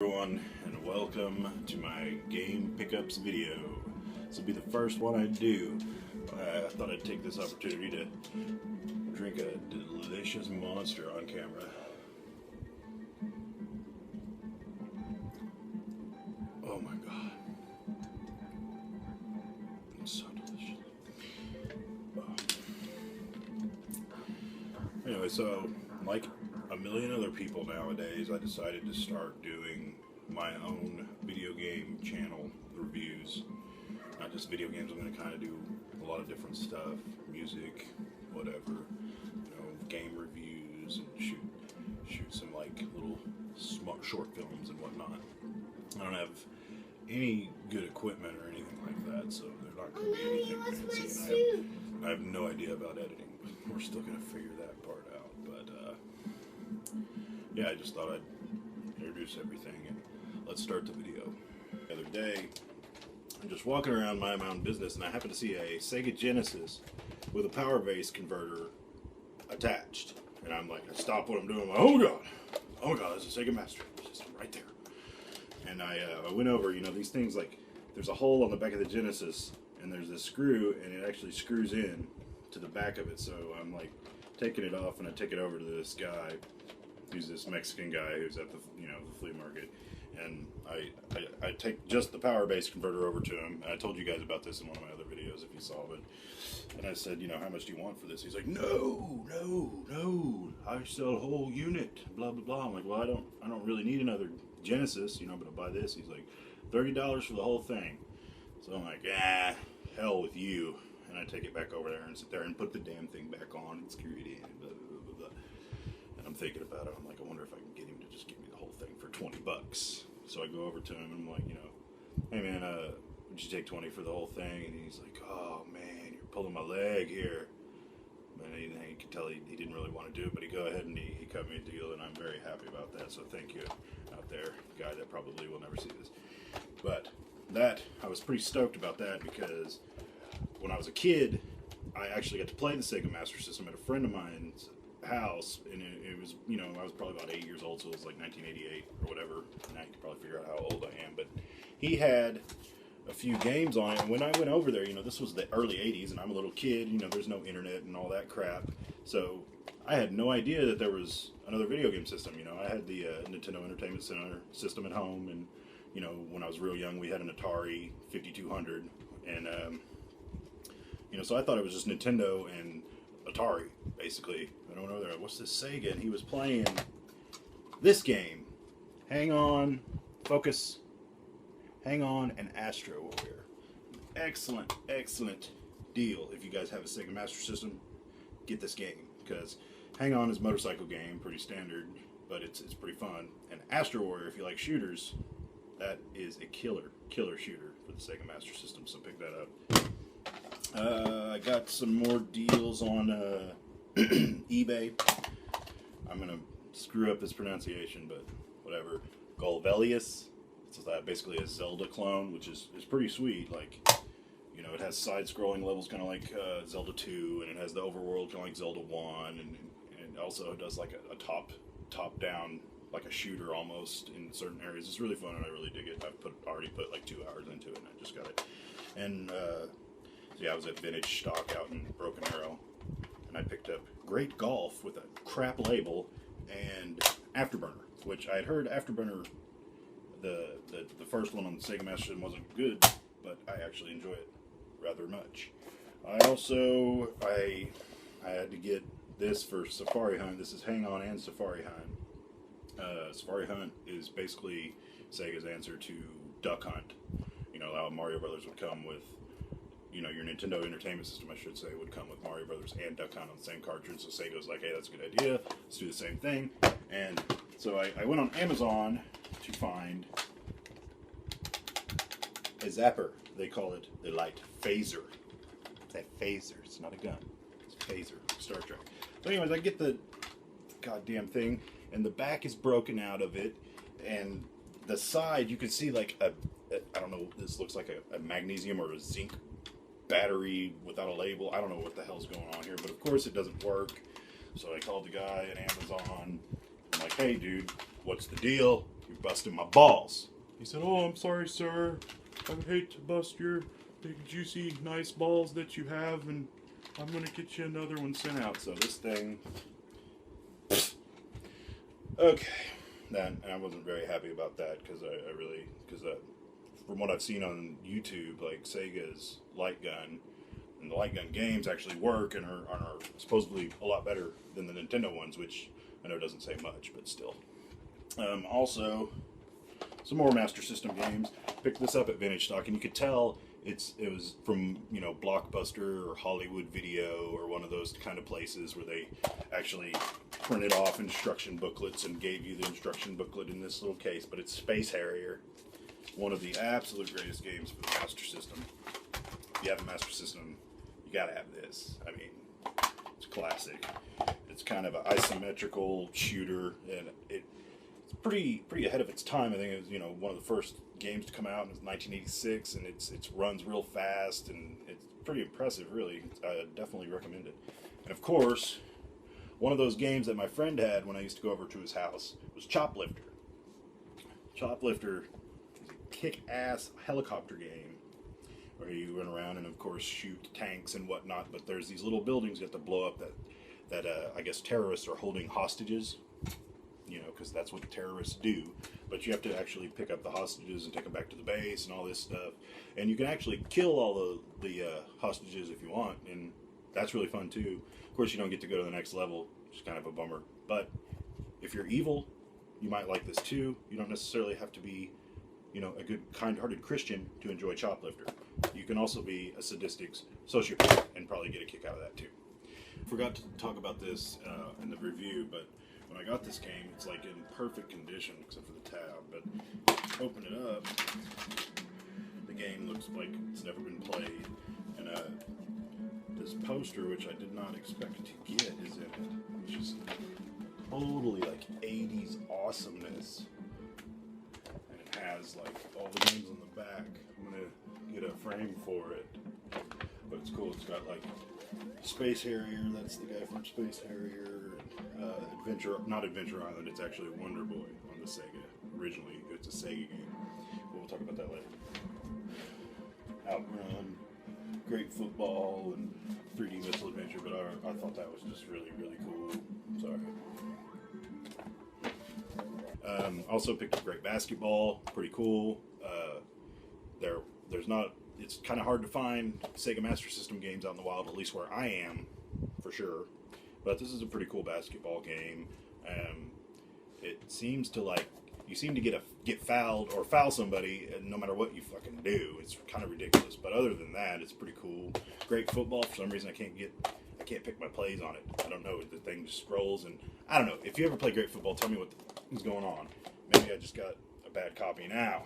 Everyone, and welcome to my game pickups video. This will be the first one I do. I thought I'd take this opportunity to drink a delicious monster on camera. Oh my god. It's so delicious. Oh. Anyway, so like a million other people nowadays, I decided to start doing my own video game channel reviews. Not just video games, I'm going to kind of do a lot of different stuff, music, whatever, you know, game reviews, and shoot some like little smart short films and whatnot. I don't have any good equipment or anything like that, so they're not going to be anything fancy. And I have no idea about editing. We're still going to figure that part out, but yeah, I just thought I'd introduce everything and let's start the video. The other day, I'm just walking around my own business and I happened to see a Sega Genesis with a power base converter attached. And I'm like, I stop what I'm doing, I'm like, oh my god, there's a Sega Master System right there. And I went over, you know, these things, like, there's a hole on the back of the Genesis and there's this screw and it actually screws in to the back of it. So I'm like taking it off and I take it over to this guy. He's this Mexican guy who's at the the flea market, and I take just the power base converter over to him. And I told you guys about this in one of my other videos if you saw it. And I said, you know, how much do you want for this? He's like, no, I sell a whole unit, blah blah blah. I'm like, well, I don't really need another Genesis, you know, but I'll buy this. He's like, $30 for the whole thing. So I'm like, hell with you. And I take it back over there and sit there and put the damn thing back on and screw it in. Blah, blah, blah, blah. And I'm thinking about it. I'm like, I wonder if I can get him to just give me the whole thing for $20. So I go over to him and I'm like, you know, hey man, would you take 20 for the whole thing? And he's like, oh man, you're pulling my leg here. And you could tell he didn't really want to do it, but he go ahead and he cut me a deal, and I'm very happy about that. So thank you out there, guy that probably will never see this. But that, I was pretty stoked about that because when I was a kid, I actually got to play the Sega Master System at a friend of mine's house, and it was, you know, I was probably about 8 years old, so it was like 1988 or whatever. Now you can probably figure out how old I am, but he had a few games on it, and when I went over there, you know, this was the early 80s, and I'm a little kid, you know, there's no internet and all that crap, so I had no idea that there was another video game system. You know, I had the Nintendo Entertainment Center system at home, and, you know, when I was real young, we had an Atari 5200, and, you know, so I thought it was just Nintendo and Atari, basically. I went over there, what's this Sega? And he was playing this game. Hang on, focus. Hang on, and Astro Warrior. Excellent, excellent deal. If you guys have a Sega Master System, get this game, because Hang On is a motorcycle game, pretty standard, but it's pretty fun. And Astro Warrior, if you like shooters, that is a killer shooter for the Sega Master System, so pick that up. I got some more deals on eBay. I'm going to screw up his pronunciation, but whatever. Golvelius. It's basically a Zelda clone, which is pretty sweet. Like, you know, it has side-scrolling levels kind of like Zelda 2, and it has the overworld kind of like Zelda 1, and also it does like a top-down, like a shooter almost in certain areas. It's really fun, and I really dig it. I've already put like 2 hours into it, and I just got it. And yeah, I was at Vintage Stock out in Broken Arrow, and I picked up Great Golf with a crap label and Afterburner, which I had heard Afterburner, the first one on the Sega Master System, wasn't good, but I actually enjoy it rather much. I also, I had to get this for Safari Hunt. This is Hang On and Safari Hunt. Safari Hunt is basically Sega's answer to Duck Hunt. You know, how Mario Brothers would come with, you know, your Nintendo Entertainment System, I should say, would come with Mario Brothers and Duck Hunt on the same cartridge. So Sega was like, hey, that's a good idea. Let's do the same thing. And so I went on Amazon to find a zapper. They call it the light phaser. It's a phaser. It's not a gun. It's a phaser. Star Trek. So anyways, I get the goddamn thing, and the back is broken out of it, and the side, you can see like I don't know, this looks like a magnesium or a zinc battery without a label. I don't know what the hell's going on here, but of course it doesn't work. So I called the guy at Amazon. I'm like, hey dude, what's the deal? busting my balls. He said, "Oh, I'm sorry, sir. I would hate to bust your big, juicy, nice balls that you have, and I'm going to get you another one sent out." So this thing... Okay. And I wasn't very happy about that, because from what I've seen on YouTube, like Sega's light gun, and the light gun games actually work and are supposedly a lot better than the Nintendo ones, which I know doesn't say much, but still. Also, some more Master System games. Picked this up at Vintage Stock, and you could tell it was from, you know, Blockbuster or Hollywood Video or one of those kind of places where they actually printed off instruction booklets and gave you the instruction booklet in this little case. But it's Space Harrier, one of the absolute greatest games for the Master System. If you have a Master System, you gotta have this. I mean, it's classic. It's kind of an isometrical shooter, and it's pretty ahead of its time. I think it was, you know, one of the first games to come out in 1986, and it runs real fast, and it's pretty impressive, really. I definitely recommend it. And of course, one of those games that my friend had when I used to go over to his house was Choplifter. Choplifter is a kick-ass helicopter game where you run around and, of course, shoot tanks and whatnot, but there's these little buildings you have to blow up that I guess terrorists are holding hostages, you know, because that's what terrorists do. But you have to actually pick up the hostages and take them back to the base and all this stuff. And you can actually kill all the hostages if you want, and that's really fun too. Of course, you don't get to go to the next level, which is kind of a bummer. But if you're evil, you might like this too. You don't necessarily have to be, you know, a good, kind-hearted Christian to enjoy Choplifter. You can also be a sadistic sociopath and probably get a kick out of that too. Forgot to talk about this in the review, but when I got this game, it's like in perfect condition except for the tab. But open it up, the game looks like it's never been played, and this poster, which I did not expect to get, is in it, which is totally like 80s awesomeness, and it has like all the games on the back. I'm gonna get a frame for it, but it's cool. It's got like Space Harrier, that's the guy from Space Harrier, not Adventure Island, it's actually Wonder Boy on the Sega. Originally, it's a Sega game. But we'll talk about that later. Outrun, Great Football, and 3D Missile Adventure, but I thought that was just really, really cool. Sorry. Also picked up Great Basketball, pretty cool. It's kind of hard to find Sega Master System games out in the wild, at least where I am, for sure. But this is a pretty cool basketball game. It seems to you seem to get fouled or foul somebody no matter what you fucking do. It's kind of ridiculous. But other than that, it's pretty cool. Great Football. For some reason, I can't pick my plays on it. I don't know. The thing just scrolls, and I don't know. If you ever play Great Football, tell me what is going on. Maybe I just got a bad copy now.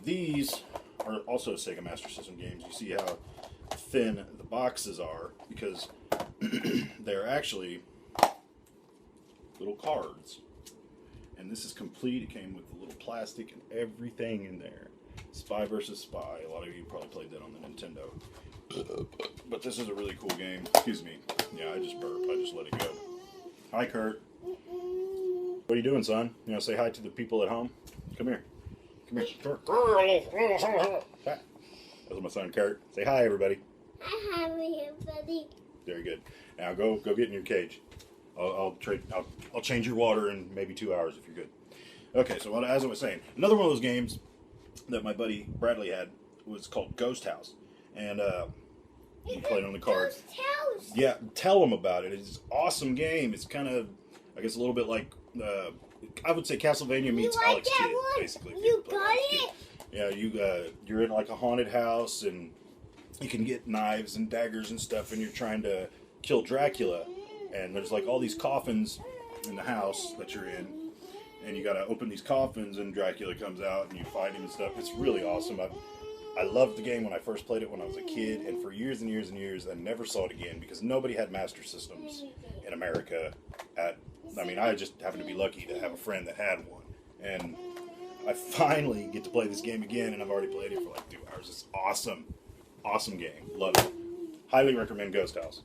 These are also Sega Master System games. You see how thin the boxes are, because they're actually little cards. And this is complete. It came with the little plastic and everything in there. Spy versus Spy. A lot of you probably played that on the Nintendo. But this is a really cool game. Excuse me. Yeah, I just burped. I just let it go. Hi, Kurt. What are you doing, son? You want to say hi to the people at home? Come here. Come here. That's my son, Kurt. Say hi, everybody. Hi, everybody. Very good. Now go get in your cage. I'll change your water in maybe 2 hours if you're good. Okay, so as I was saying, another one of those games that my buddy Bradley had was called Ghost House, and you played on the cards. Ghost House. Yeah, tell them about it. It's an awesome game. It's kind of, I guess, a little bit like I would say Castlevania meets Alex Kidd, basically. You got it. Yeah, you're in like a haunted house, and you can get knives and daggers and stuff, and you're trying to kill Dracula. And there's like all these coffins in the house that you're in, and you gotta open these coffins, and Dracula comes out, and you fight him and stuff. It's really awesome. I loved the game when I first played it when I was a kid, and for years and years and years, I never saw it again because nobody had Master Systems in America. I just happened to be lucky to have a friend that had one, and I finally get to play this game again, and I've already played it for like 2 hours. It's awesome. Awesome game. Love it. Highly recommend Ghost House.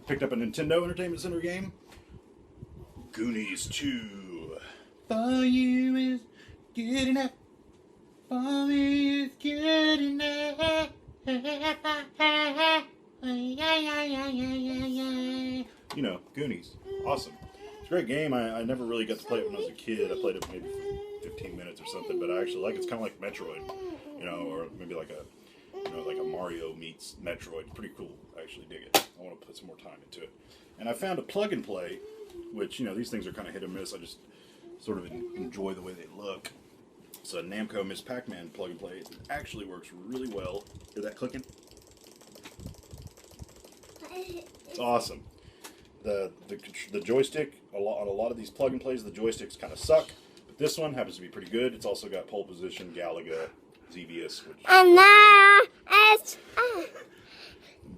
Picked up a Nintendo Entertainment Center game. Goonies 2. For you is good enough. For me is good enough. You know, Goonies. Awesome. It's a great game. I never really got to play it when I was a kid. I played it maybe 15 minutes or something, but I actually like it. It's kind of like Metroid, you know, or maybe like a, you know, like a Mario meets Metroid. It's pretty cool. I actually dig it. I want to put some more time into it. And I found a plug and play, which, you know, these things are kind of hit or miss. I just sort of enjoy the way they look. It's a Namco Miss Pac-Man plug and play. It actually works really well. Hear that clicking? It's awesome. The joystick, on a lot of these plug and plays, the joysticks kind of suck. But this one happens to be pretty good. It's also got pole position, Galaga, Xevious, which... And now it's...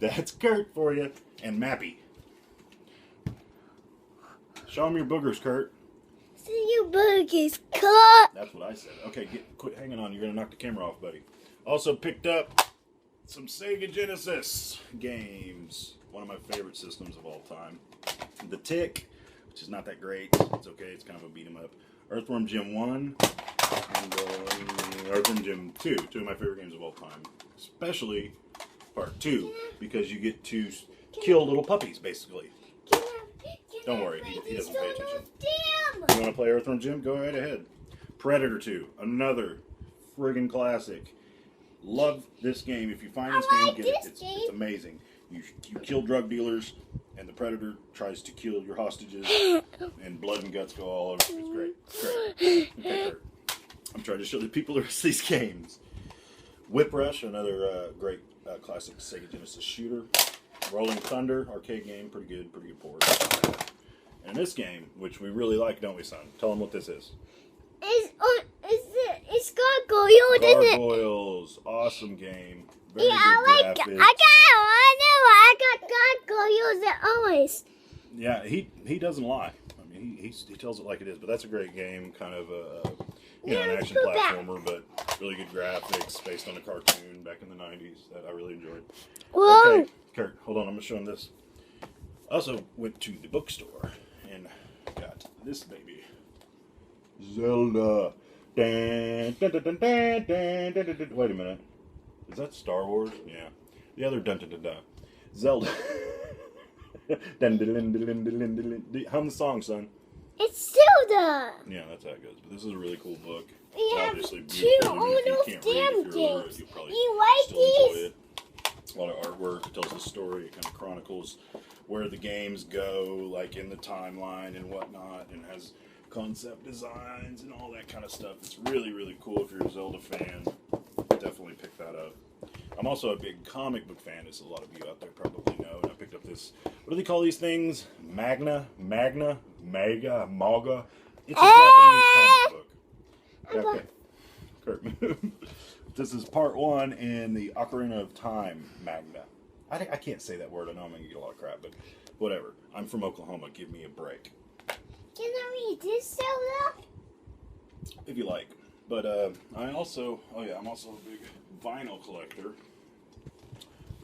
That's Kurt for you. And Mappy. Show him your boogers, Kurt. See you burgers, cut. That's what I said. Okay, quit hanging on. You're going to knock the camera off, buddy. Also picked up some Sega Genesis games. One of my favorite systems of all time. The Tick, which is not that great. It's okay. It's kind of a beat 'em up. Earthworm Jim 1 and Earthworm Jim 2. Two of my favorite games of all time. Especially Part 2, because you get to kill little puppies, basically. Don't worry, he doesn't pay attention. You want to play Earthworm Jim? Go right ahead. Predator 2, another friggin' classic. Love this game. If you find this game, get it. It's amazing. You kill drug dealers, and the Predator tries to kill your hostages, and blood and guts go all over. It's great. It's great. Okay, Kurt. I'm trying to show the people the rest of these games. Whip Rush, another great classic Sega Genesis shooter. Rolling Thunder, arcade game, pretty good port. And this game, which we really like, don't we, son? Tell them what this is. It's gargoyles, isn't it? Gargoyles, awesome game. Very Yeah, good graphics. I got gargoyles at always. Yeah, he doesn't lie. I mean, he tells it like it is. But that's a great game, kind of an action platformer, but really good graphics, based on a cartoon back in the 90s that I really enjoyed. Whoa. Okay, Kurt, hold on, I'm gonna show him this. Also went to the bookstore and got this baby, Zelda. Dun, dun, dun, dun, dun, dun, dun, dun, dun. Wait a minute, is that Star Wars? Yeah, the other dun dun dun dun. Zelda. Dun, dun, dun, dun, dun, dun, dun, dun. Hum the song, son. It's Zelda. Yeah, that's how it goes. But this is a really cool book. We It's have obviously two beautiful. Even if you old can't read, damn if you're illiterate, games. you'll probably You like still enjoy these? it. A lot of artwork. It tells the story. It kind of chronicles where the games go, like in the timeline and whatnot, and has concept designs and all that kind of stuff. It's really, really cool. If you're a Zelda fan, definitely pick that up. I'm also a big comic book fan, as a lot of you out there probably know, and I picked up this, what do they call these things? Maga? It's a Japanese comic book. Okay. Kurt, this is part 1 in the Ocarina of Time Magna. I can't say that word. I know I'm going to get a lot of crap, but whatever. I'm from Oklahoma. Give me a break. Can I read this, Zelda? If you like. But I'm also a big vinyl collector.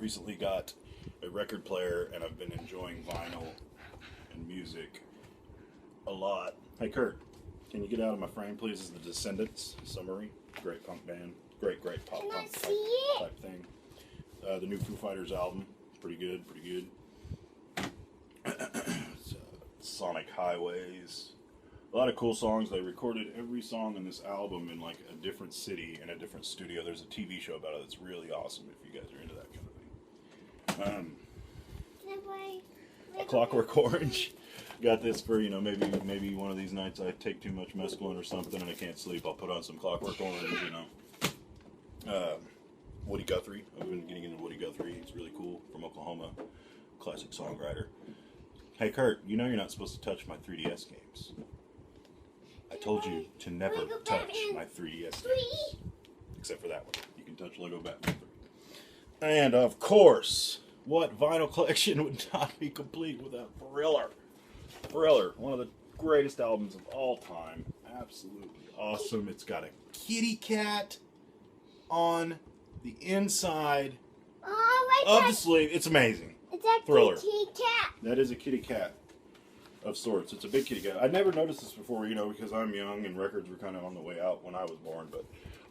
Recently got a record player, and I've been enjoying vinyl and music a lot. Hey, Kurt, can you get out of my frame, please? This is the Descendants Summary. Great punk band. Great pop Can I punk see it? type thing. The new Foo Fighters album. Pretty good. It's, Sonic Highways. A lot of cool songs. They recorded every song in this album in like a different city and a different studio. There's a TV show about it that's really awesome if you guys are into that kind of thing. A Clockwork Orange. Got this for, maybe one of these nights I take too much mescaline or something and I can't sleep. I'll put on some Clockwork Orange, Woody Guthrie. I've been getting into Woody Guthrie. He's really cool, from Oklahoma. Classic songwriter. Hey, Kurt, you know you're not supposed to touch my 3DS games. I told you to never touch my 3DS games. Except for that one. You can touch Lego Batman 3. And, of course, what vinyl collection would not be complete without Thriller? Thriller, one of the greatest albums of all time. Absolutely awesome. It's got a kitty cat on the inside of the sleeve. It's amazing. It's a Thriller. kitty cat. That is a kitty cat. of sorts. It's a big kitty cat. I never noticed this before, you know, because I'm young and records were kind of on the way out when I was born. But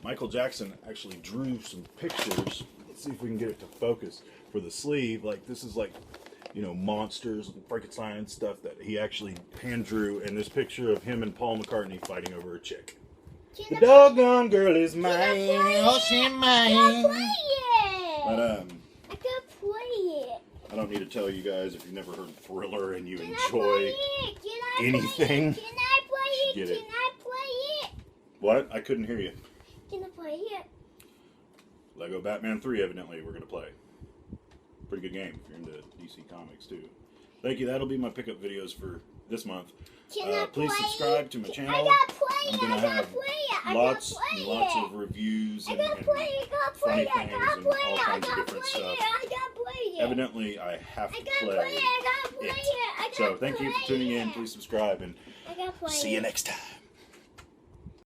Michael Jackson actually drew some pictures. Let's see if we can get it to focus for the sleeve. Like, this is like, you know, monsters and Frankenstein stuff that he actually hand drew. And this picture of him and Paul McCartney fighting over a chick. The doggone girl is mine. Oh, she's mine. But I can play it. I don't need to tell you guys, if you've never heard Thriller and you Can enjoy anything, Can I play it? get it. Can I play it? What? I couldn't hear you. Can I play it? Lego Batman 3, evidently, we're going to play. Pretty good game if you're into DC Comics, too. Thank you. That'll be my pickup videos for this month. Please subscribe to my channel. I gotta play it. I'm going to have lots and lots of reviews and funny things and all kinds of different stuff. Evidently, I have to play it. So thank you for tuning in. Please subscribe and see you next time.